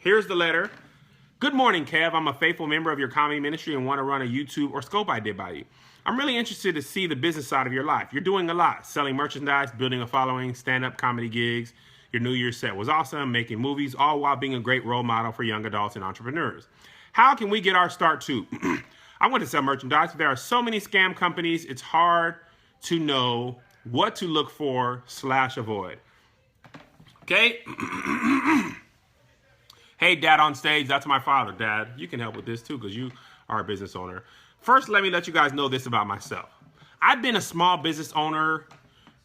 Here's the letter. Good morning, Kev. I'm a faithful member of your comedy ministry and want to run a YouTube or scope idea by you. I'm really interested to see the business side of your life. You're doing a lot, selling merchandise, building a following, stand-up comedy gigs. Your New Year's set was awesome, making movies, all while being a great role model for young adults and entrepreneurs. How can we get our start too? I want to sell merchandise, but there are so many scam companies, it's hard to know what to look for / avoid. Okay? Hey, Dad on stage, that's my father. Dad, you can help with this too because you are a business owner. First, let me let you guys know this about myself. I've been a small business owner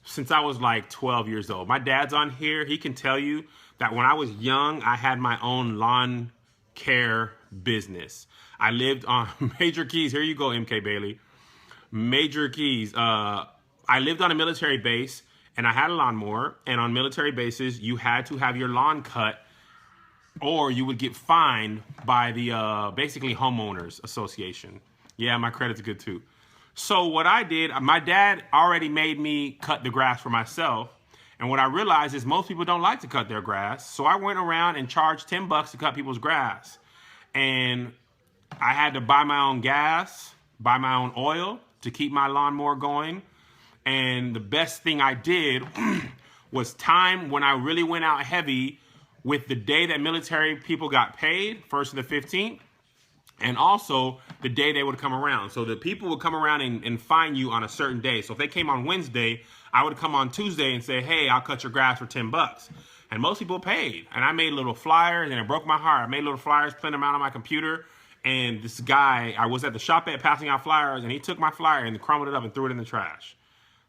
since I was like 12 years old. My dad's on here. He can tell you that when I was young, I had my own lawn care business. I lived on Major Keys. Here you go, MK Bailey. Major Keys. I lived on a military base and I had a lawnmower. And on military bases, you had to have your lawn cut or you would get fined by the basically homeowners association. Yeah, my credit's good too. So what I did, my dad already made me cut the grass for myself. And what I realized is most people don't like to cut their grass. So I went around and charged $10 to cut people's grass. And I had to buy my own gas, buy my own oil to keep my lawnmower going. And the best thing I did was time when I really went out heavy with the day that military people got paid, 1st to the 15th. And also the day they would come around. So the people would come around and find you on a certain day. So if they came on Wednesday, I would come on Tuesday and say, hey, I'll cut your grass for $10. And most people paid. And I made little flyers and it broke my heart. I made little flyers, printed them out on my computer. And this guy, I was at the shop at passing out flyers and he took my flyer and crumbled it up and threw it in the trash.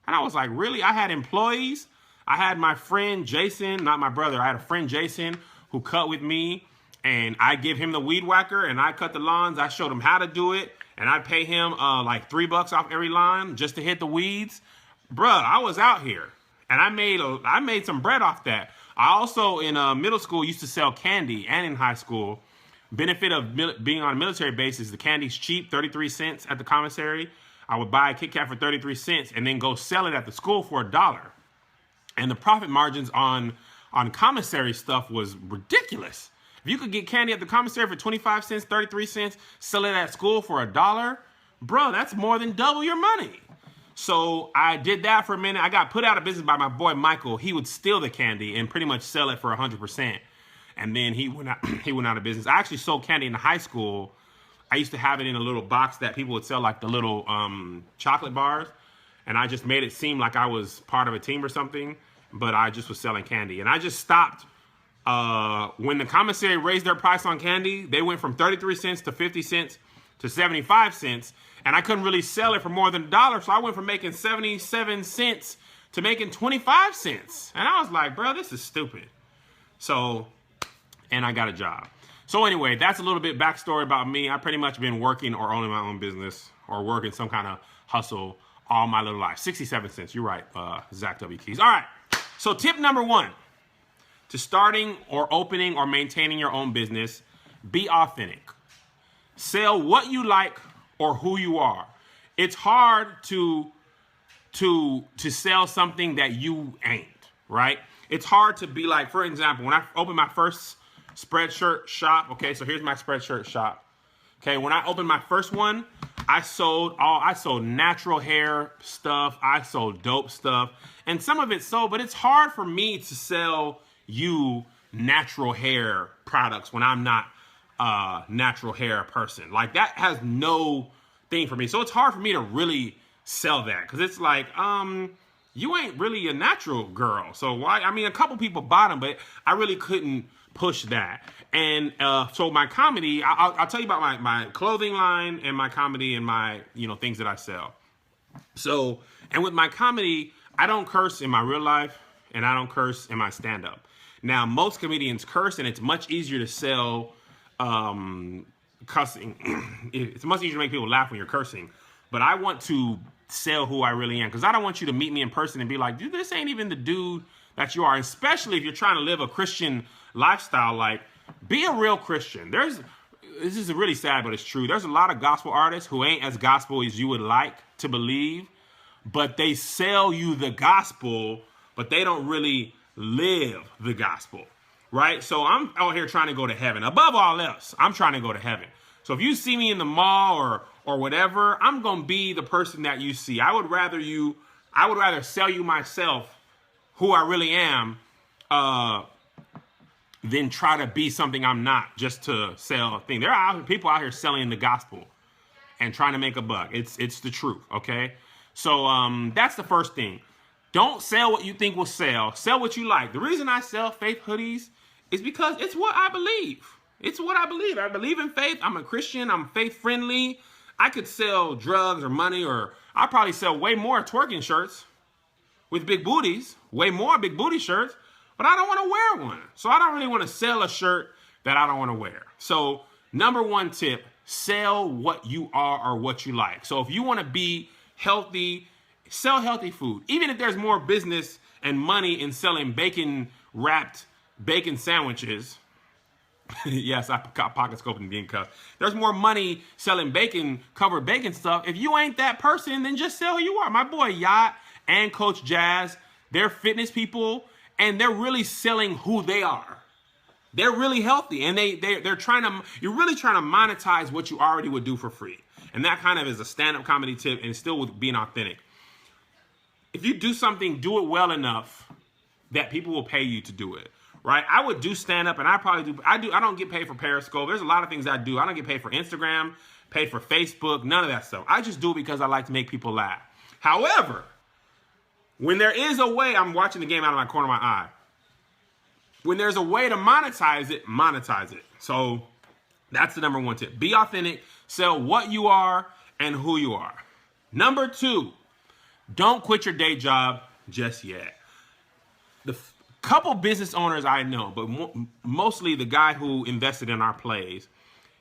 And I was like, really? I had employees. I had my friend Jason, not my brother. I had a friend Jason who cut with me. And I give him the weed whacker and I cut the lawns. I showed him how to do it. And I pay him like $3 off every lawn just to hit the weeds. Bruh, I was out here. And I made some bread off that. I also, in middle school, used to sell candy. And in high school, benefit of being on a military base is the candy's cheap, 33 cents at the commissary. I would buy a Kit Kat for 33 cents and then go sell it at the school for $1. And the profit margins on commissary stuff was ridiculous. If you could get candy at the commissary for 25 cents, 33 cents, sell it at school for $1, bro, that's more than double your money. So I did that for a minute. I got put out of business by my boy Michael. He would steal the candy and pretty much sell it for 100%. And then he went out of business. I actually sold candy in high school. I used to have it in a little box that people would sell like the little chocolate bars. And I just made it seem like I was part of a team or something, but I just was selling candy. And I just stopped. When the commissary raised their price on candy, they went from 33 cents to 50 cents to 75 cents. And I couldn't really sell it for more than $1. So I went from making 77 cents to making 25 cents. And I was like, bro, this is stupid. So, and I got a job. So anyway, that's a little bit backstory about me. I pretty much been working or owning my own business or working some kind of hustle all my little life. 67 cents. You're right, Zach W. Keys. All right. So tip number 1. To starting or opening or maintaining your own business, be authentic. Sell what you like or who you are. It's hard to sell something that you ain't, right? It's hard to be like, for example, when I opened my first spreadshirt shop, okay, so here's my spreadshirt shop. Okay, when I opened my first one, I sold natural hair stuff, I sold dope stuff, and some of it sold, but it's hard for me to sell you natural hair products when I'm not a natural hair person. Like that has no thing for me. So it's hard for me to really sell that because it's like, you ain't really a natural girl. So why? I mean, a couple people bought them, but I really couldn't push that. And so my comedy, I'll tell you about my clothing line and my comedy and my, things that I sell. So, and with my comedy, I don't curse in my real life and I don't curse in my stand-up. Now, most comedians curse, and it's much easier to sell cussing. It's much easier to make people laugh when you're cursing. But I want to sell who I really am, because I don't want you to meet me in person and be like, dude, this ain't even the dude that you are, especially if you're trying to live a Christian lifestyle. Like, be a real Christian. This is really sad, but it's true. There's a lot of gospel artists who ain't as gospel as you would like to believe, but they sell you the gospel, but they don't really live the gospel, right? So I'm out here trying to go to heaven. Above all else, I'm trying to go to heaven. So if you see me in the mall or whatever, I'm going to be the person that you see. I would rather sell you myself, who I really am, than try to be something I'm not just to sell a thing. There are people out here selling the gospel and trying to make a buck. It's the truth, okay? So that's the first thing. Don't sell what you think will sell. Sell what you like. The reason I sell faith hoodies is because it's what I believe. It's what I believe. I believe in faith. I'm a Christian. I'm faith friendly. I could sell drugs or money, or I'll probably sell way more twerking shirts with big booties, way more big booty shirts, but I don't want to wear one. So I don't really want to sell a shirt that I don't want to wear. So number one tip, sell what you are or what you like. So if you want to be healthy, sell healthy food. Even if there's more business and money in selling bacon-wrapped bacon sandwiches. Yes, I got pocket scope and being cuffed. There's more money selling covered bacon stuff. If you ain't that person, then just sell who you are. My boy Yacht and Coach Jazz, they're fitness people, and they're really selling who they are. They're really healthy, and you're really trying to monetize what you already would do for free. And that kind of is a stand-up comedy tip, and still with being authentic. If you do something, do it well enough that people will pay you to do it. Right? I would do stand-up, and I don't get paid for Periscope. There's a lot of things I do. I don't get paid for Instagram, paid for Facebook, none of that stuff. I just do it because I like to make people laugh. However, when there is a way, I'm watching the game out of my corner of my eye. When there's a way to monetize it, monetize it. So that's the number one tip. Be authentic, sell what you are and who you are. Number two, don't quit your day job just yet. The couple business owners I know, but mostly the guy who invested in our plays,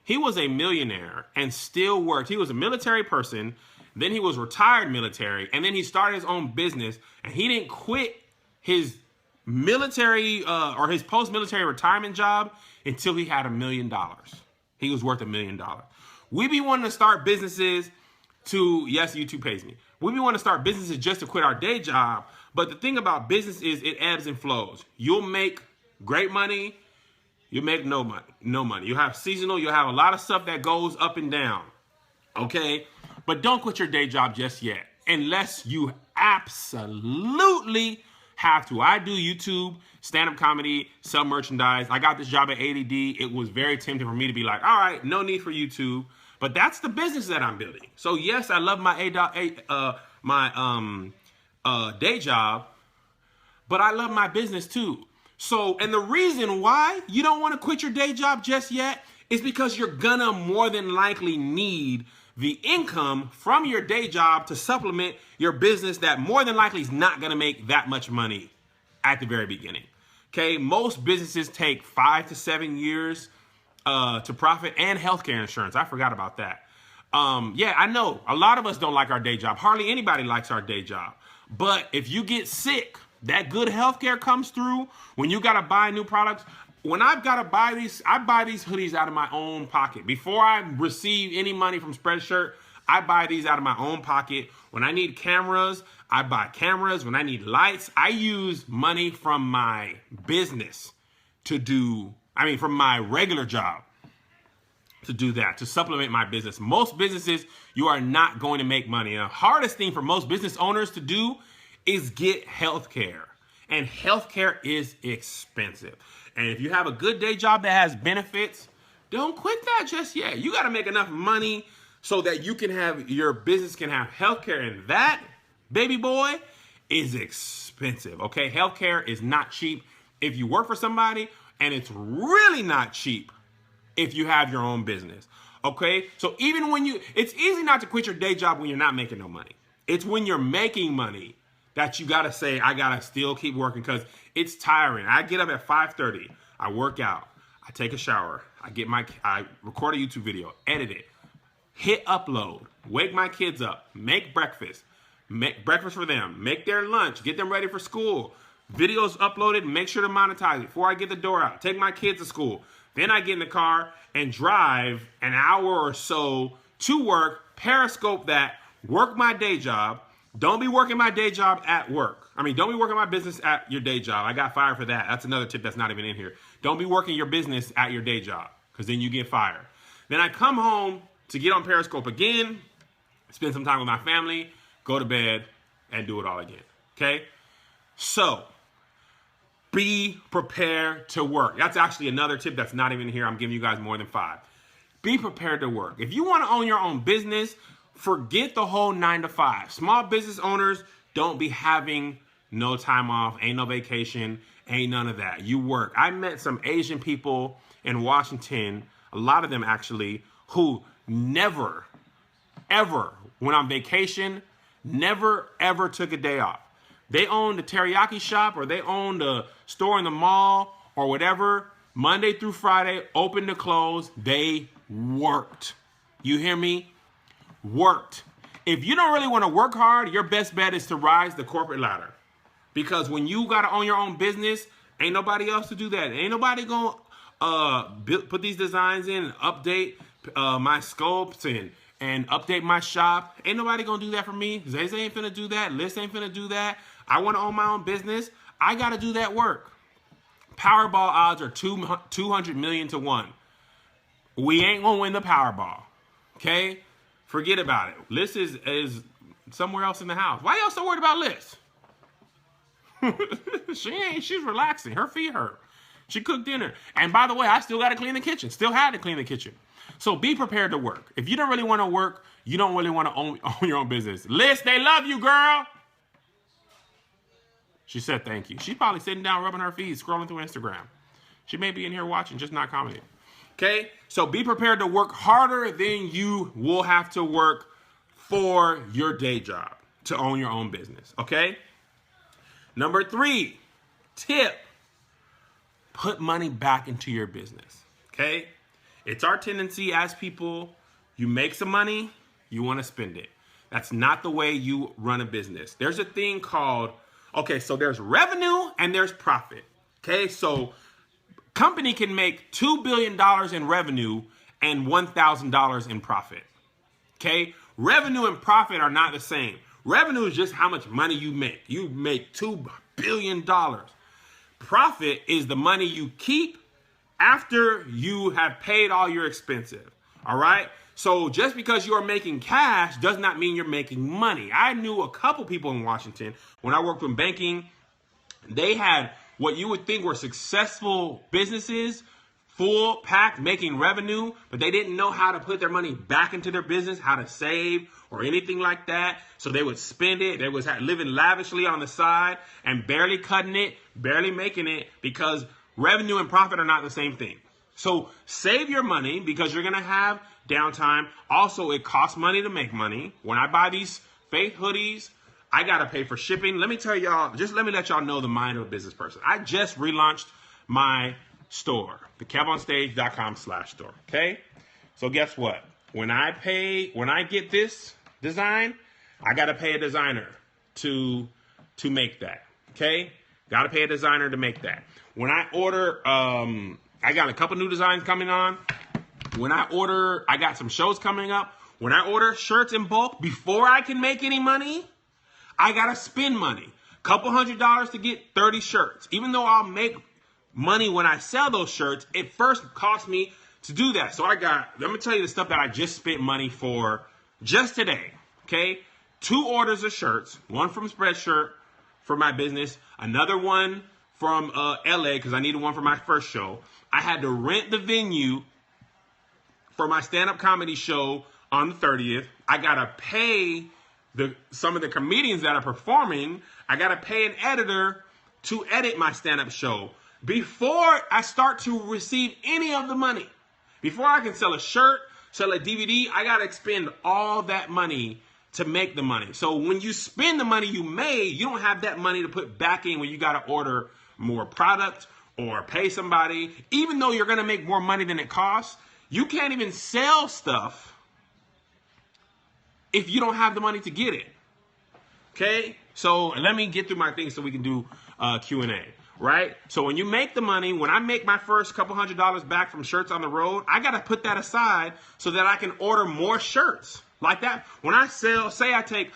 he was a millionaire and still worked. He was a military person, then he was retired military, and then he started his own business, and he didn't quit his military or his post-military retirement job until he had $1 million. He was worth $1 million. We be wanting to start businesses yes, YouTube pays me. We be wanting to start businesses just to quit our day job. But the thing about business is it ebbs and flows. You'll make great money. You'll make no money. You'll have seasonal. You'll have a lot of stuff that goes up and down. Okay? But don't quit your day job just yet. Unless you absolutely have to. I do YouTube, stand-up comedy, sell merchandise. I got this job at ADD. It was very tempting for me to be like, all right, no need for YouTube. But that's the business that I'm building. So yes, I love my day job, but I love my business too. So, and the reason why you don't want to quit your day job just yet is because you're gonna more than likely need the income from your day job to supplement your business that more than likely is not gonna make that much money at the very beginning. Okay, most businesses take 5 to 7 years to profit, and healthcare insurance. I forgot about that. Yeah, I know a lot of us don't like our day job. Hardly anybody likes our day job. But if you get sick, that good healthcare comes through. When you gotta buy new products, when I've gotta buy these, I buy these hoodies out of my own pocket. Before I receive any money from Spreadshirt, I buy these out of my own pocket. When I need cameras, I buy cameras. When I need lights, I use money from my business from my regular job to do that, to supplement my business. Most businesses, you are not going to make money. And the hardest thing for most business owners to do is get health care. And health care is expensive. And if you have a good day job that has benefits, don't quit that just yet. You got to make enough money so that your business can have health care. And that, baby boy, is expensive. Okay, health care is not cheap if you work for somebody, and it's really not cheap if you have your own business. Okay, so even it's easy not to quit your day job when you're not making no money. It's when you're making money that you gotta say, I gotta still keep working, because it's tiring. I get up at 5:30, I work out, I take a shower, I record a YouTube video, edit it, hit upload, wake my kids up, make breakfast for them, make their lunch, get them ready for school, videos uploaded, make sure to monetize it before I get the door out, take my kids to school. Then I get in the car and drive an hour or so to work, Periscope that, work my day job. Don't be working my day job at work. Don't be working my business at your day job. I got fired for that. That's another tip that's not even in here. Don't be working your business at your day job because then you get fired. Then I come home to get on Periscope again, spend some time with my family, go to bed, and do it all again. Okay? So, be prepared to work. That's actually another tip that's not even here. I'm giving you guys more than 5. Be prepared to work. If you want to own your own business, forget the whole 9 to 5. Small business owners don't be having no time off, ain't no vacation, ain't none of that. You work. I met some Asian people in Washington, a lot of them actually, who never, ever went on vacation, never, ever took a day off. They owned a teriyaki shop or they owned a store in the mall or whatever. Monday through Friday, open to close, they worked. You hear me? Worked. If you don't really want to work hard, your best bet is to rise the corporate ladder. Because when you got to own your own business, ain't nobody else to do that. Ain't nobody going to put these designs in and update my scopes and update my shop. Ain't nobody going to do that for me. Zay ain't finna do that. Liz ain't finna do that. I want to own my own business. I got to do that work. Powerball odds are 200 million to 1. We ain't going to win the Powerball. Okay? Forget about it. Liz is somewhere else in the house. Why y'all so worried about Liz? She's relaxing. Her feet hurt. She cooked dinner. And by the way, I still got to clean the kitchen. Still had to clean the kitchen. So be prepared to work. If you don't really want to work, you don't really want to own your own business. Liz, they love you, girl. She said thank you. She's probably sitting down, rubbing her feet, scrolling through Instagram. She may be in here watching, just not commenting. Okay? So be prepared to work harder than you will have to work for your day job to own your own business. Okay? Number 3, tip. Put money back into your business. Okay? It's our tendency as people, you make some money, you want to spend it. That's not the way you run a business. There's a thing called, okay, so there's revenue and there's profit. Okay, so company can make $2 billion in revenue and $1,000 in profit. Okay, revenue and profit are not the same. Revenue is just how much money you make. You make $2 billion. Profit is the money you keep after you have paid all your expenses. All right? So just because you're making cash does not mean you're making money. I knew a couple people in Washington when I worked in banking. They had what you would think were successful businesses, full packed, making revenue, but they didn't know how to put their money back into their business, how to save or anything like that. So they would spend it. They was living lavishly on the side and barely cutting it, barely making it, because revenue and profit are not the same thing. So save your money because you're going to have downtime. Also, it costs money to make money. When I buy these Faith hoodies, I got to pay for shipping. Let me tell y'all, just let me let y'all know the mind of a business person. I just relaunched my store, the KevOnStage.com/store. Okay. So guess what? When I get this design, I got to pay a designer to make that. Okay. Got to pay a designer to make that. When I order, I got a couple new designs coming on. I got some shows coming up. When I order shirts in bulk, before I can make any money, I got to spend money. Couple $100s to get 30 shirts. Even though I'll make money when I sell those shirts, it first cost me to do that. So let me tell you the stuff that I just spent money for just today. Okay. 2 orders of shirts, one from Spreadshirt for my business, another one from LA because I needed one for my first show. I had to rent the venue for my stand-up comedy show on the 30th. I got to pay some of the comedians that are performing. I got to pay an editor to edit my stand-up show before I start to receive any of the money. Before I can sell a shirt, sell a DVD, I got to expend all that money to make the money. So when you spend the money you made, you don't have that money to put back in when you got to order more product or pay somebody. Even though you're going to make more money than it costs, you can't even sell stuff if you don't have the money to get it. Okay? So let me get through my thing so we can do Q&A. Right? So when you make the money, when I make my first couple $100s back from shirts on the road, I got to put that aside so that I can order more shirts like that. When I sell, say I spend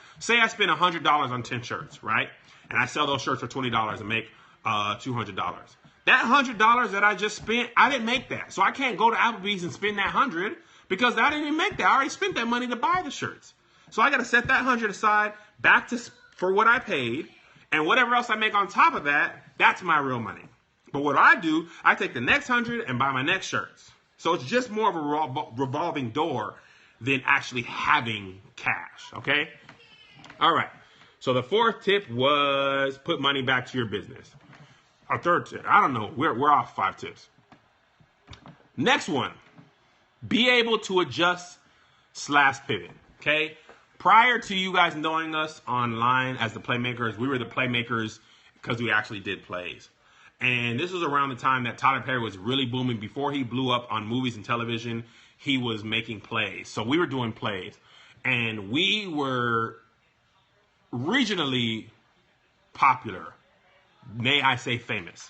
$100 on 10 shirts, right? And I sell those shirts for $20 and make $200. That $100 that I just spent, I didn't make that. So I can't go to Applebee's and spend that $100 because I didn't even make that. I already spent that money to buy the shirts. So I got to set that $100 aside back to for what I paid, and whatever else I make on top of that, that's my real money. But what I do, I take the next $100 and buy my next shirts. So it's just more of a revolving door than actually having cash, okay? All right. So the fourth tip was put money back to your business. Our third tip, I don't know, we're off 5 tips. Next one, be able to adjust/pivot, okay? Prior to you guys knowing us online as the Playmakers, we were the Playmakers because we actually did plays. And this was around the time that Tyler Perry was really booming. Before he blew up on movies and television, he was making plays. So we were doing plays. And we were regionally popular. May I say famous.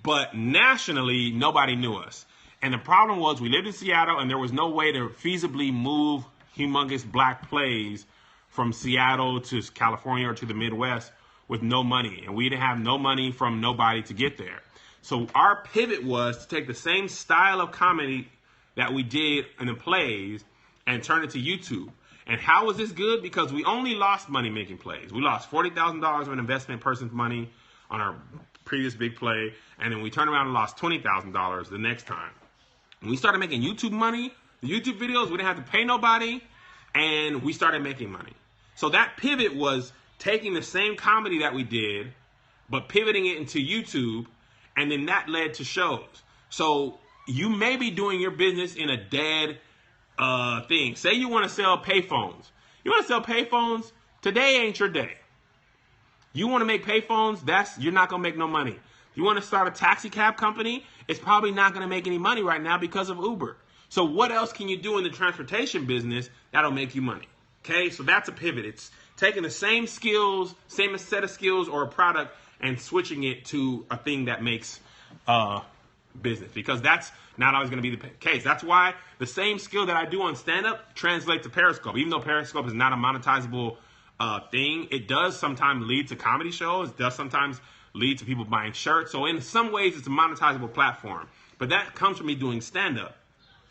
But nationally, nobody knew us. And the problem was we lived in Seattle and there was no way to feasibly move humongous black plays from Seattle to California or to the Midwest with no money. And we didn't have no money from nobody to get there. So our pivot was to take the same style of comedy that we did in the plays and turn it to YouTube. And how was this good? Because we only lost money making plays. We lost $40,000 of an investment person's money on our previous big play. And then we turned around and lost $20,000 the next time. When we started making YouTube money, the YouTube videos, we didn't have to pay nobody. And we started making money. So that pivot was taking the same comedy that we did, but pivoting it into YouTube, and then that led to shows. So you may be doing your business in a dead thing. Say you want to sell payphones. You want to sell payphones? Today ain't your day. You want to make payphones? You're not going to make no money. You want to start a taxi cab company? It's probably not going to make any money right now because of Uber. So what else can you do in the transportation business that'll make you money? Okay, so that's a pivot. It's taking the same skills, same set of skills or a product and switching it to a thing that makes business, because that's not always going to be the case. That's why the same skill that I do on stand-up translates to Periscope. Even though Periscope is not a monetizable thing, it does sometimes lead to comedy shows. It does sometimes lead to people buying shirts. So in some ways, it's a monetizable platform. But that comes from me doing stand-up.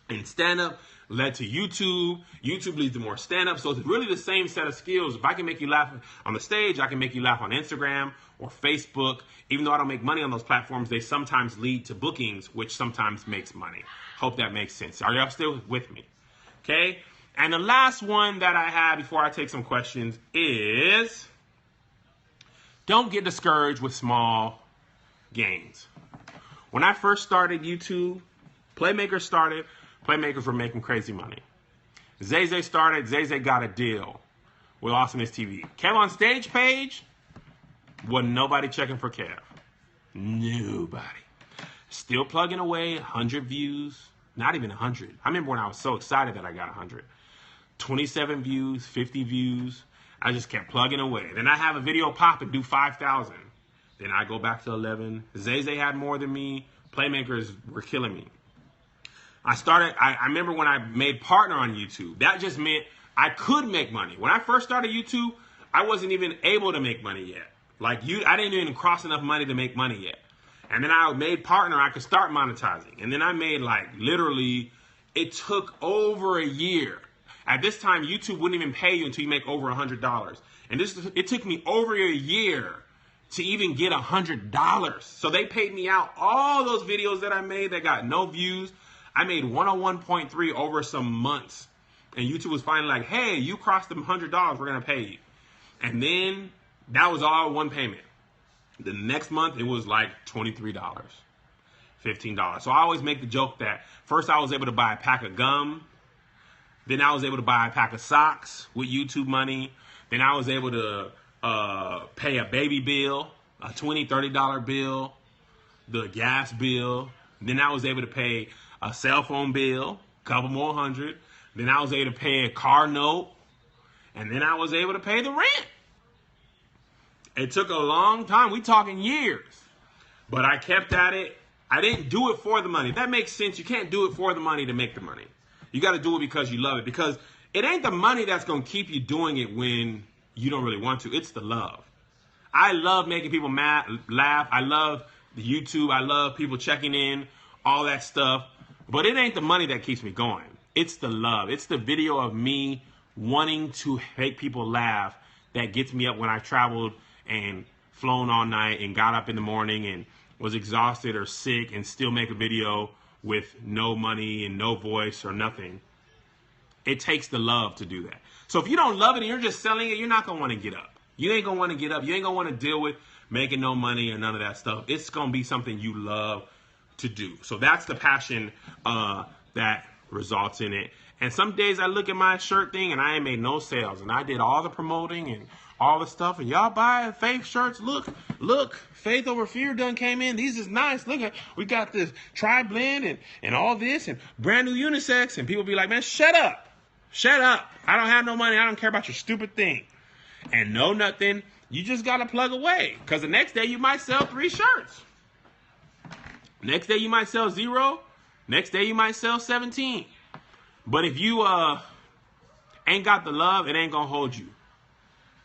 And stand-up led to YouTube. YouTube leads to more stand-up. So it's really the same set of skills. If I can make you laugh on the stage, I can make you laugh on Instagram or Facebook. Even though I don't make money on those platforms, they sometimes lead to bookings, which sometimes makes money. Hope that makes sense. Are y'all still with me? Okay? And the last one that I have before I take some questions is don't get discouraged with small gains. When I first started YouTube, Playmakers were making crazy money. Zay started. Zay got a deal with Awesomeness TV. KevOnStage page, wasn't nobody checking for Kev. Nobody. Still plugging away, 100 views. Not even 100. I remember when I was so excited that I got 100. 27 views, 50 views. I just kept plugging away. Then I have a video pop and do 5,000. Then I go back to 11. Zay had more than me. Playmakers were killing me. I remember when I made partner on YouTube, that just meant I could make money. When I first started YouTube, I wasn't even able to make money yet. I didn't even cross enough money to make money yet. And then I made partner, I could start monetizing. And then I made literally, it took over a year. At this time, YouTube wouldn't even pay you until you make over $100. And it took me over a year to even get $100. So they paid me out all those videos that I made that got no views. I made 101.3 over some months. And YouTube was finally like, hey, you crossed the $100, we're going to pay you. And then that was all one payment. The next month, it was like $23, $15. So I always make the joke that first I was able to buy a pack of gum. Then I was able to buy a pack of socks with YouTube money. Then I was able to pay a baby bill, a $20, $30 bill, the gas bill. Then I was able to pay a cell phone bill, a couple more hundred. Then I was able to pay a car note. And then I was able to pay the rent. It took a long time. We talking years. But I kept at it. I didn't do it for the money. That makes sense. You can't do it for the money to make the money. You got to do it because you love it. Because it ain't the money that's going to keep you doing it when you don't really want to. It's the love. I love making people laugh. I love the YouTube. I love people checking in, all that stuff. But it ain't the money that keeps me going. It's the love. It's the video of me wanting to make people laugh that gets me up when I traveled and flown all night and got up in the morning and was exhausted or sick and still make a video with no money and no voice or nothing. It takes the love to do that. So if you don't love it and you're just selling it, you're not going to want to get up. You ain't going to want to get up. You ain't going to want to deal with making no money or none of that stuff. It's going to be something you love to do. So that's the passion that results in it. And some days I look at my shirt thing and I ain't made no sales. And I did all the promoting and all the stuff. And y'all buy Faith shirts. Look, Faith Over Fear done came in. These is nice. Look, we got this tri-blend and all this and brand new unisex. And people be like, man, shut up. Shut up. I don't have no money. I don't care about your stupid thing. And no nothing. You just got to plug away. Because the next day you might sell 3 shirts. Next day you might sell 0. Next day you might sell 17. But if you ain't got the love, it ain't going to hold you.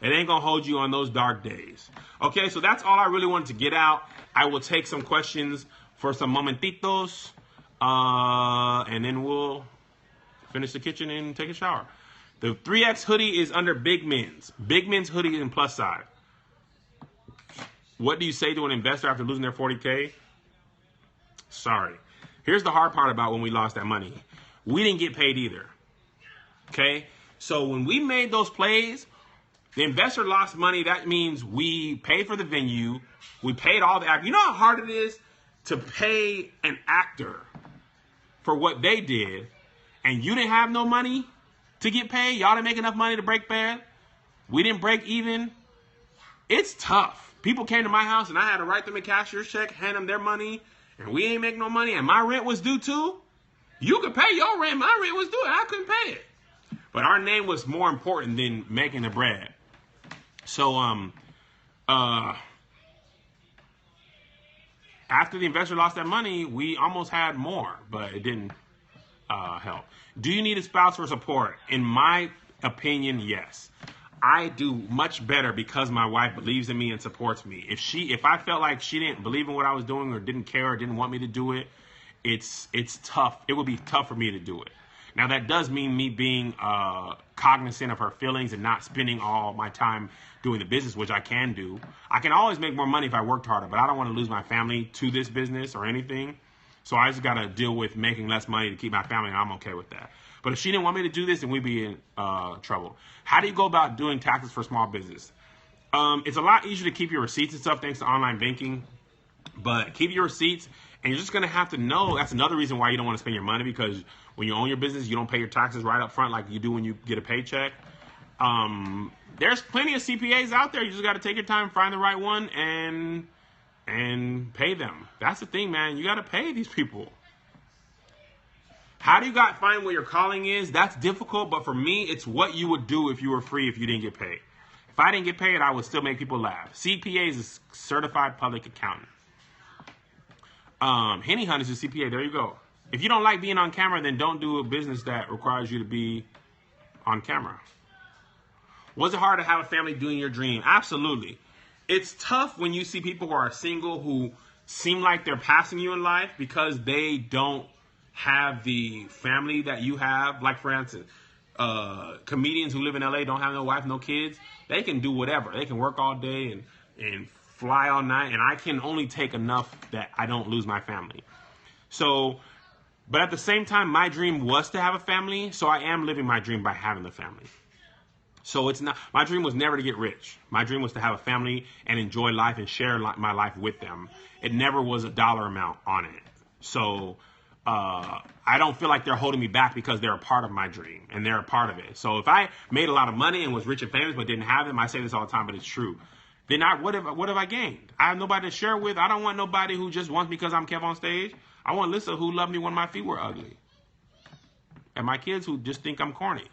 It ain't going to hold you on those dark days. Okay, so that's all I really wanted to get out. I will take some questions for some momentitos. And then we'll finish the kitchen and take a shower. The 3X hoodie is under Big Men's. Big Men's hoodie in plus size. What do you say to an investor after losing their 40K? Sorry. Here's the hard part about when we lost that money. We didn't get paid either. Okay? So when we made those plays, the investor lost money. That means we paid for the venue. We paid all the actors. You know how hard it is to pay an actor for what they did, and you didn't have no money to get paid? Y'all didn't make enough money to break bad? We didn't break even? It's tough. People came to my house, and I had to write them a cashier's check, hand them their money, and we ain't make no money, and my rent was due too? You could pay your rent. My rent was due, and I couldn't pay it. But our name was more important than making the bread. So, after the investor lost that money, we almost had more, but it didn't help. Do you need a spouse for support? In my opinion, yes. I do much better because my wife believes in me and supports me. If I felt like she didn't believe in what I was doing or didn't care or didn't want me to do it, it's tough. It would be tough for me to do it. Now, that does mean me being cognizant of her feelings and not spending all my time doing the business, which I can do. I can always make more money if I worked harder, but I don't want to lose my family to this business or anything. So I just got to deal with making less money to keep my family, and I'm okay with that. But if she didn't want me to do this, then we'd be in trouble. How do you go about doing taxes for small business? It's a lot easier to keep your receipts and stuff thanks to online banking. But keep your receipts, and you're just going to have to know. That's another reason why you don't want to spend your money, because when you own your business, you don't pay your taxes right up front like you do when you get a paycheck. There's plenty of CPAs out there. You just got to take your time, find the right one, and pay them. That's the thing, man. You got to pay these people. How do you find what your calling is? That's difficult, but for me, it's what you would do if you were free if you didn't get paid. If I didn't get paid, I would still make people laugh. CPA is a certified public accountant. Henny Hunt is a CPA. There you go. If you don't like being on camera, then don't do a business that requires you to be on camera. Was it hard to have a family doing your dream? Absolutely. It's tough when you see people who are single who seem like they're passing you in life because they don't have the family that you have. Like, for instance, comedians who live in LA don't have no wife, no kids. They can do whatever. They can work all day and fly all night, and I can only take enough that I don't lose my family. So, but at the same time, my dream was to have a family, so I am living my dream by having the family. So it's not, my dream was never to get rich. My dream was to have a family and enjoy life and share my life with them. It never was a dollar amount on it. So I don't feel like they're holding me back because they're a part of my dream and they're a part of it. So if I made a lot of money and was rich and famous but didn't have them, I say this all the time, but it's true. Then what have I gained? I have nobody to share with. I don't want nobody who just wants me because I'm KevOnStage. I want Lisa who loved me when my feet were ugly. And my kids who just think I'm corny.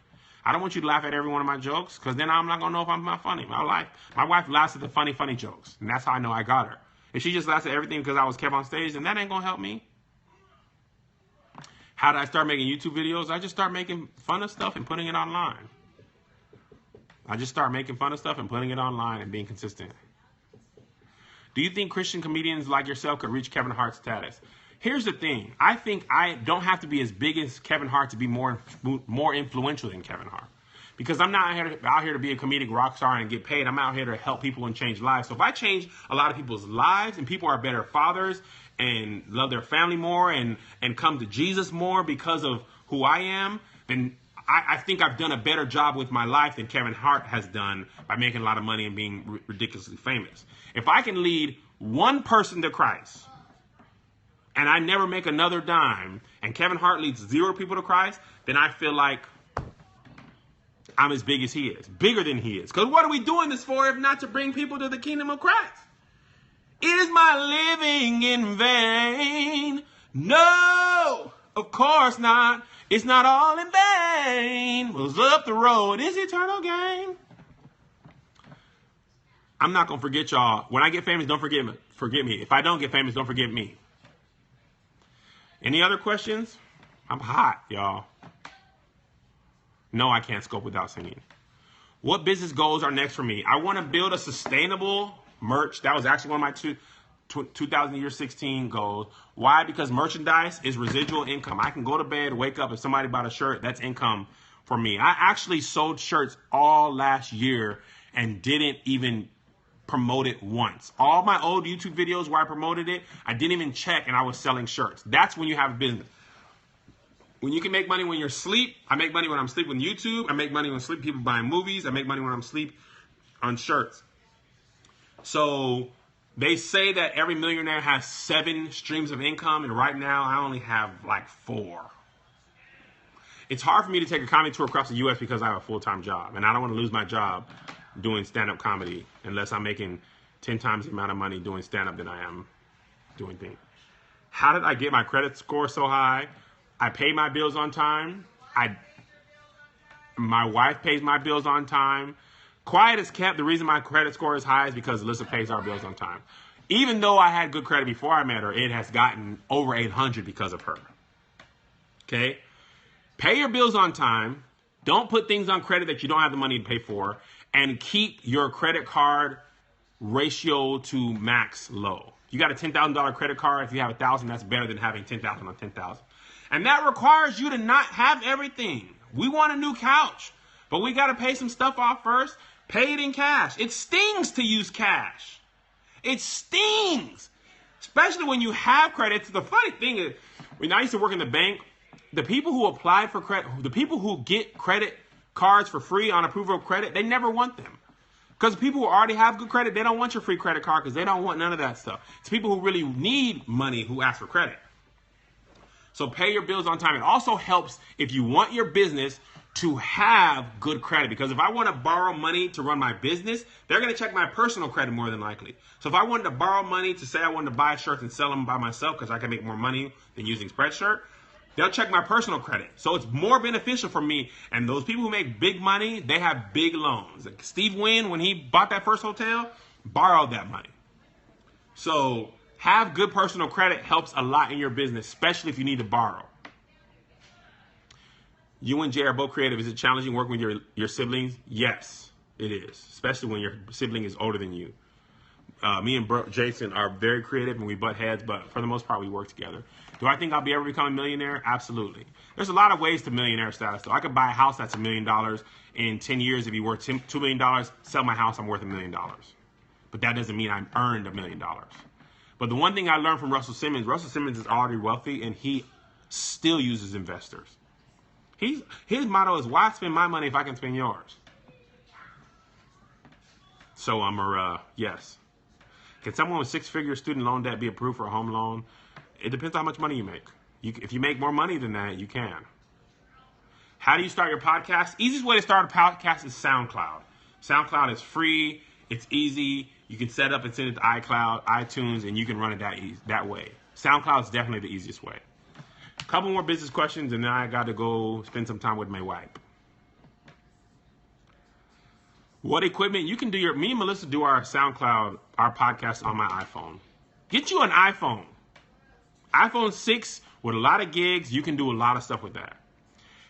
I don't want you to laugh at every one of my jokes because then I'm not going to know if I'm not funny. My wife laughs at the funny jokes. And that's how I know I got her. If she just laughs at everything because I was KevOnStage, then that ain't going to help me. How did I start making YouTube videos? I just start making fun of stuff and putting it online. I just start making fun of stuff and putting it online and being consistent. Do you think Christian comedians like yourself could reach Kevin Hart's status? Here's the thing. I think I don't have to be as big as Kevin Hart to be more influential than Kevin Hart. Because I'm not out here to be a comedic rock star and get paid. I'm out here to help people and change lives. So if I change a lot of people's lives and people are better fathers and love their family more and come to Jesus more because of who I am, then I think I've done a better job with my life than Kevin Hart has done by making a lot of money and being ridiculously famous. If I can lead one person to Christ and I never make another dime and Kevin Hart leads 0 people to Christ, then I feel like I'm as big as he is, bigger than he is. Because what are we doing this for if not to bring people to the kingdom of Christ? Is my living in vain? No, of course not. It's not all in vain. Was up the road is eternal gain. I'm not going to forget y'all. When I get famous, don't forget me. If I don't get famous, don't forget me. Any other questions? I'm hot, y'all. No, I can't scope without singing. What business goals are next for me? I want to build a sustainable merch. That was actually one of my 2016 goals. Why? Because merchandise is residual income. I can go to bed, wake up, if somebody bought a shirt, that's income for me. I actually sold shirts all last year and didn't even promote it once. All my old YouTube videos where I promoted it, I didn't even check and I was selling shirts. That's when you have a business. When you can make money when you're asleep, I make money when I'm asleep on YouTube. I make money when I'm asleep, people buying movies. I make money when I'm asleep on shirts. So they say that every millionaire has 7 streams of income, and right now I only have like 4. It's hard for me to take a comedy tour across the U.S. because I have a full-time job, and I don't want to lose my job doing stand-up comedy unless I'm making 10 times the amount of money doing stand-up than I am doing things. How did I get my credit score so high? I pay my bills on time. My wife pays my bills on time. Quiet is kept. The reason my credit score is high is because Alyssa pays our bills on time. Even though I had good credit before I met her, it has gotten over 800 because of her. Okay? Pay your bills on time. Don't put things on credit that you don't have the money to pay for. And keep your credit card ratio to max low. You got a $10,000 credit card. If you have 1,000, that's better than having 10,000 on 10,000. And that requires you to not have everything. We want a new couch, but we got to pay some stuff off first. Pay it in cash. It stings to use cash. It stings, especially when you have credit. The funny thing is, when I used to work in the bank, the people who apply for credit, the people who get credit cards for free on approval of credit, they never want them. Because people who already have good credit, they don't want your free credit card because they don't want none of that stuff. It's people who really need money who ask for credit. So pay your bills on time. It also helps if you want your business to have good credit. Because if I want to borrow money to run my business, they're going to check my personal credit more than likely. So if I wanted to borrow money to say I wanted to buy shirts and sell them by myself because I can make more money than using Spreadshirt, they'll check my personal credit. So it's more beneficial for me. And those people who make big money, they have big loans. Like Steve Wynn, when he bought that first hotel, borrowed that money. So have good personal credit helps a lot in your business, especially if you need to borrow. You and Jay are both creative. Is it challenging working with your siblings? Yes, it is, especially when your sibling is older than you. Me and Jason are very creative and we butt heads, but for the most part, we work together. Do I think I'll be ever become a millionaire? Absolutely. There's a lot of ways to millionaire status, though. I could buy a house that's $1 million in 10 years. If you worth $2 million, sell my house, I'm worth $1 million. But that doesn't mean I've earned $1 million. But the one thing I learned from Russell Simmons is already wealthy and he still uses investors. His motto is, why spend my money if I can spend yours? So yes. Can someone with 6-figure student loan debt be approved for a home loan? It depends on how much money you make. If you make more money than that, you can. How do you start your podcast? Easiest way to start a podcast is SoundCloud. SoundCloud is free. It's easy. You can set up and send it to iCloud, iTunes, and you can run it that way. SoundCloud is definitely the easiest way. A couple more business questions, and then I got to go spend some time with my wife. What equipment? You can do me and Melissa do our SoundCloud, our podcast on my iPhone. Get you an iPhone. iPhone 6 with a lot of gigs. You can do a lot of stuff with that.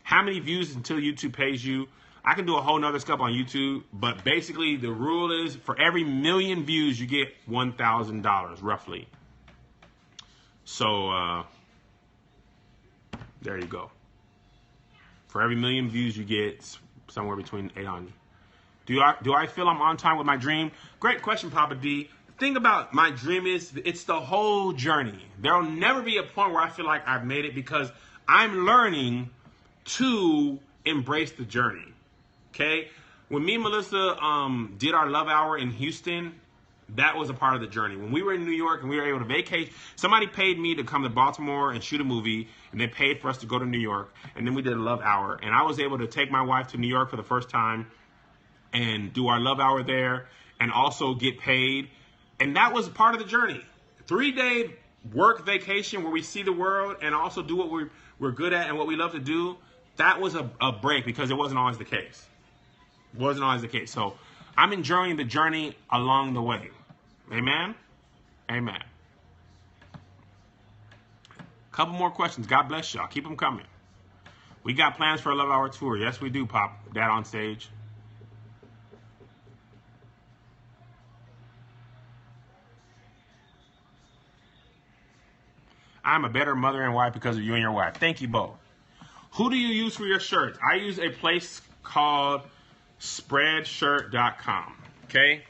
How many views until YouTube pays you? I can do a whole nother scope on YouTube, but basically the rule is for every 1,000,000 views, you get $1,000 roughly. So there you go. For every 1,000,000 views, you get somewhere between 800. Do I feel I'm on time with my dream? Great question, Papa D. The thing about my dream is it's the whole journey. There'll never be a point where I feel like I've made it because I'm learning to embrace the journey. Okay? When me and Melissa did our love hour in Houston, that was a part of the journey. When we were in New York and we were able to vacate, somebody paid me to come to Baltimore and shoot a movie, and they paid for us to go to New York, and then we did a love hour. And I was able to take my wife to New York for the first time and do our love hour there and also get paid. And that was part of the journey. 3-day work vacation where we see the world and also do what we're good at and what we love to do. That was a break because it wasn't always the case. It wasn't always the case. So I'm enjoying the journey along the way. Amen? Amen. Couple more questions. God bless y'all. Keep them coming. We got plans for a Love Hour tour. Yes, we do, Pop. Dad on stage. I'm a better mother and wife because of you and your wife. Thank you both. Who do you use for your shirts? I use a place called Spreadshirt.com. Okay?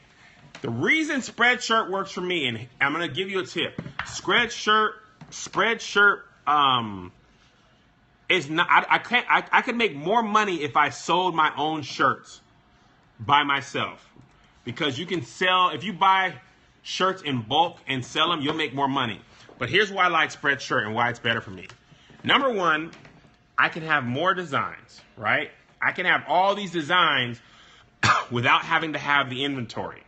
The reason Spreadshirt works for me, and I'm going to give you a tip. Spreadshirt is not, I could make more money if I sold my own shirts by myself. Because you can sell, if you buy shirts in bulk and sell them, you'll make more money. But here's why I like Spreadshirt and why it's better for me. Number one, I can have more designs, right? I can have all these designs without having to have the inventory.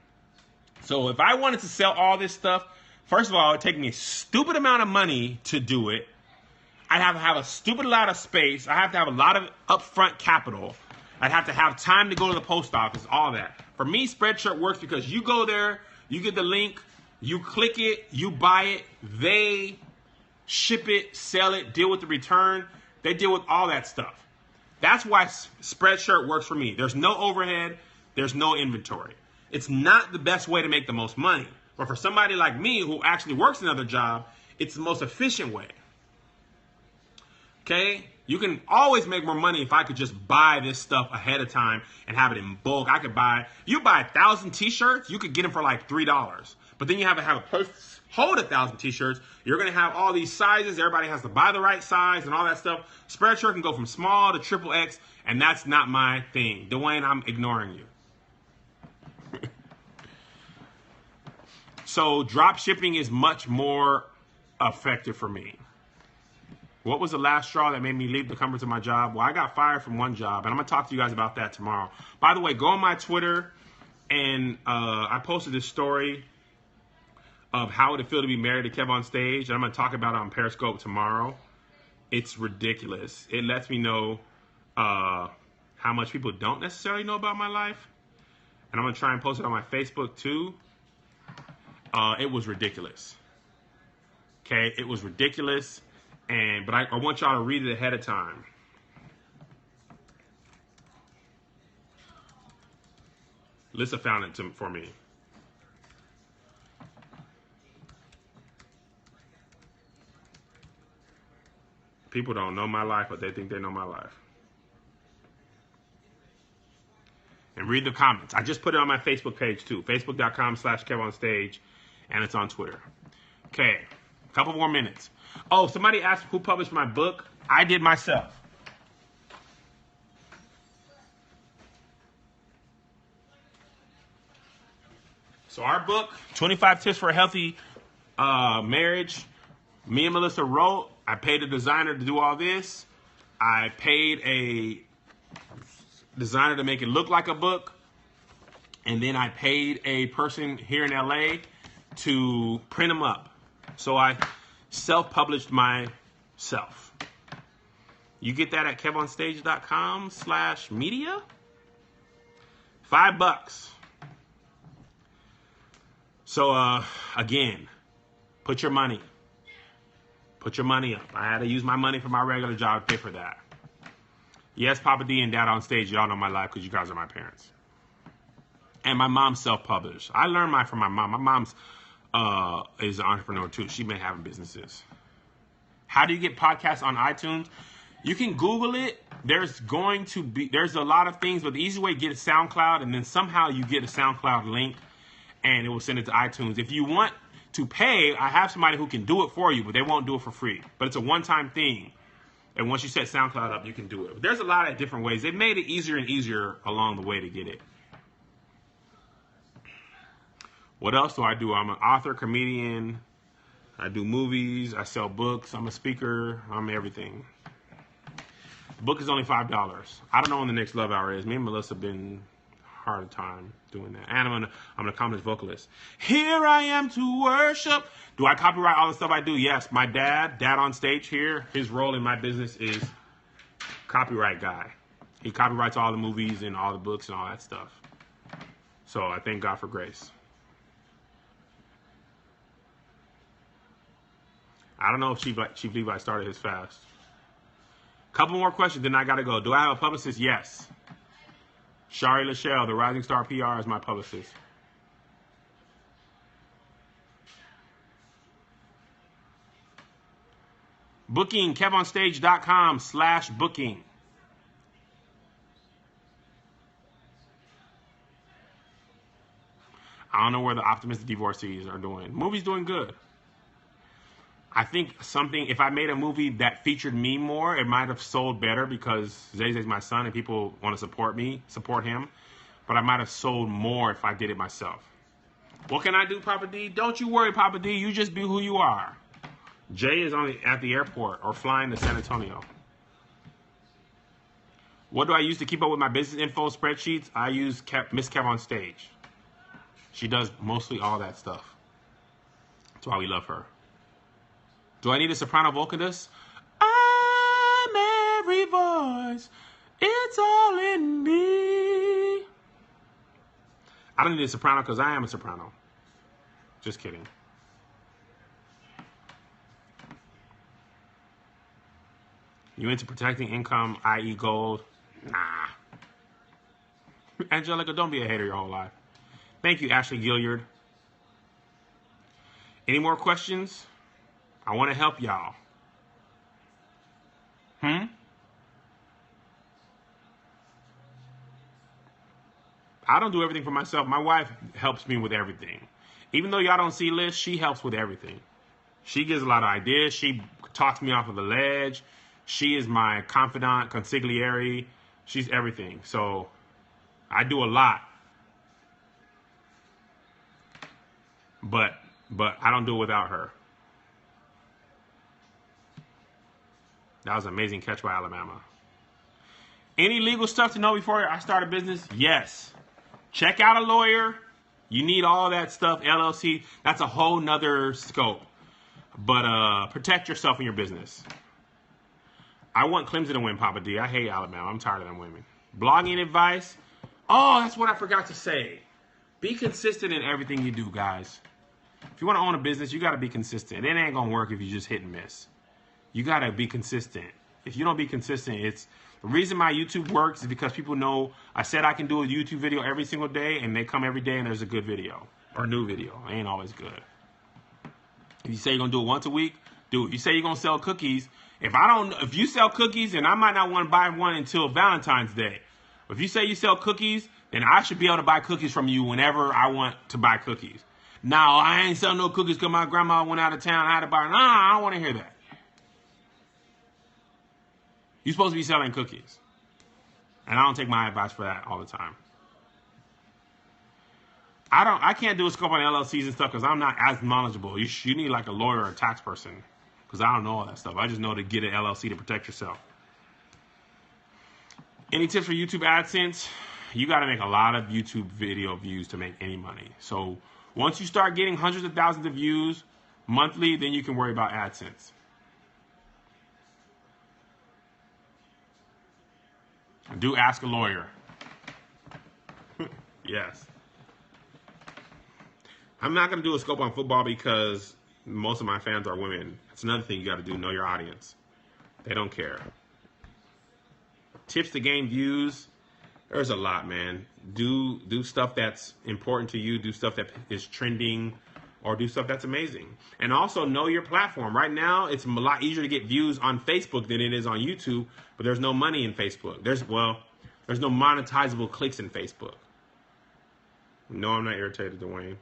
So if I wanted to sell all this stuff, first of all, it would take me a stupid amount of money to do it. I'd have to have a stupid lot of space. I have to have a lot of upfront capital. I'd have to have time to go to the post office, all that. For me, Spreadshirt works because you go there, you get the link, you click it, you buy it, they ship it, sell it, deal with the return. They deal with all that stuff. That's why Spreadshirt works for me. There's no overhead. There's no inventory. It's not the best way to make the most money. But for somebody like me who actually works another job, it's the most efficient way. Okay? You can always make more money if I could just buy this stuff ahead of time and have it in bulk. I could buy, you buy 1,000 t-shirts, you could get them for like $3. But then you have to have a person hold 1,000 t-shirts. You're going to have all these sizes. Everybody has to buy the right size and all that stuff. Spreadshirt can go from small to XXX, and that's not my thing. Dwayne, I'm ignoring you. So drop shipping is much more effective for me. What was the last straw that made me leave the comforts of my job? Well, I got fired from one job, and I'm going to talk to you guys about that tomorrow. By the way, go on my Twitter, and I posted this story of how would it feel to be married to KevOnStage, and I'm going to talk about it on Periscope tomorrow. It's ridiculous. It lets me know how much people don't necessarily know about my life, and I'm going to try and post it on my Facebook too. It was ridiculous. Okay, it was ridiculous, but I want y'all to read it ahead of time. Lisa found it for me. People don't know my life, but they think they know my life. And read the comments. I just put it on my Facebook page too. Facebook.com/KevOnStage. And it's on Twitter. Okay. A couple more minutes. Oh, somebody asked who published my book. I did myself. So our book, 25 Tips for a Healthy Marriage, me and Melissa wrote. I paid a designer to do all this. I paid a designer to make it look like a book. And then I paid a person here in LA to print them up. So I self-published myself. You get that at KevOnStage.com/media. $5. So again, put your money up. I had to use my money from my regular job to pay for that. Yes, Papa D and Dad on Stage, y'all know my life because you guys are my parents. And my mom's self-published. I learned mine from my mom. My mom's is an entrepreneur too. She been having businesses. How do you get podcasts on iTunes? You can Google it. There's a lot of things, but the easy way to get a SoundCloud, and then somehow you get a SoundCloud link, and it will send it to iTunes. If you want to pay, I have somebody who can do it for you, but they won't do it for free. But it's a one-time thing. And once you set SoundCloud up, you can do it. But there's a lot of different ways. They made it easier and easier along the way to get it. What else do I do? I'm an author, comedian. I do movies. I sell books. I'm a speaker. I'm everything. The book is only $5. I don't know when the next Love Hour is. Me and Melissa have been hard time doing that. And I'm an accomplished vocalist. Here I am to worship. Do I copyright all the stuff I do? Yes. My dad on stage here, his role in my business is copyright guy. He copyrights all the movies and all the books and all that stuff. So I thank God for grace. I don't know if Chief Levi started his fast. Couple more questions, then I gotta go. Do I have a publicist? Yes. Shari Lachelle, the Rising Star PR, is my publicist. Booking, KevOnStage.com/booking. I don't know where the optimistic divorcees are doing. Movie's doing good. I think if I made a movie that featured me more, it might have sold better because Zay Zay's my son and people want to support him. But I might have sold more if I did it myself. What can I do, Papa D? Don't you worry, Papa D. You just be who you are. Jay is at the airport or flying to San Antonio. What do I use to keep up with my business info spreadsheets? I use Miss KevOnStage. She does mostly all that stuff. That's why we love her. Do I need a soprano vocalist? I'm every voice. It's all in me. I don't need a soprano because I am a soprano. Just kidding. You into protecting income, i.e. gold? Nah. Angelica, don't be a hater your whole life. Thank you, Ashley Gilliard. Any more questions? I want to help y'all. I don't do everything for myself. My wife helps me with everything. Even though y'all don't see Liz, she helps with everything. She gives a lot of ideas. She talks me off of the ledge. She is my confidant, consigliere. She's everything. So I do a lot. But I don't do it without her. That was an amazing catch by Alabama. Any legal stuff to know before I start a business? Yes. Check out a lawyer. You need all that stuff. LLC, that's a whole nother scope. But protect yourself in your business. I want Clemson to win, Papa D. I hate Alabama. I'm tired of them women. Blogging advice. Oh, that's what I forgot to say. Be consistent in everything you do, guys. If you want to own a business, you got to be consistent. It ain't going to work if you just hit and miss. You got to be consistent. If you don't be consistent, the reason my YouTube works is because people know I said I can do a YouTube video every single day, and they come every day and there's a good video or a new video. It ain't always good. If you say you're going to do it once a week, do it. You say you're going to sell cookies. If you sell cookies, then I might not want to buy one until Valentine's Day. If you say you sell cookies, then I should be able to buy cookies from you whenever I want to buy cookies. Now, I ain't selling no cookies because my grandma went out of town. I had to buy them. Nah, I don't want to hear that. You're supposed to be selling cookies. And I don't take my advice for that all the time. I can't do a scope on LLCs and stuff because I'm not as knowledgeable. You need like a lawyer or a tax person because I don't know all that stuff. I just know to get an LLC to protect yourself. Any tips for YouTube AdSense? You got to make a lot of YouTube video views to make any money. So once you start getting hundreds of thousands of views monthly, then you can worry about AdSense. Do ask a lawyer. Yes. I'm not going to do a scope on football because most of my fans are women. That's another thing you got to do. Know your audience. They don't care. tips to gain views. There's a lot, man. Do stuff that's important to you. Do stuff that is trending, or do stuff that's amazing. And also know your platform. Right now, it's a lot easier to get views on Facebook than it is on YouTube, but there's no money in Facebook. There's no monetizable clicks in Facebook. No, I'm not irritated, Dwayne.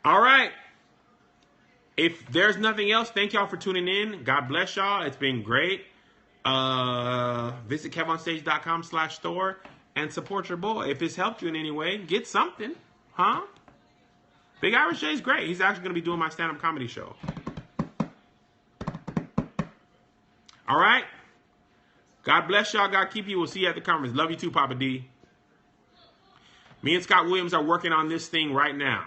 All right. If there's nothing else, thank y'all for tuning in. God bless y'all. It's been great. Visit KevOnStage.com/store and support your boy. If this helped you in any way, get something, huh? Big Irish Jay's great. He's actually going to be doing my stand-up comedy show. All right. God bless y'all. God keep you. We'll see you at the conference. Love you too, Papa D. Me and Scott Williams are working on this thing right now.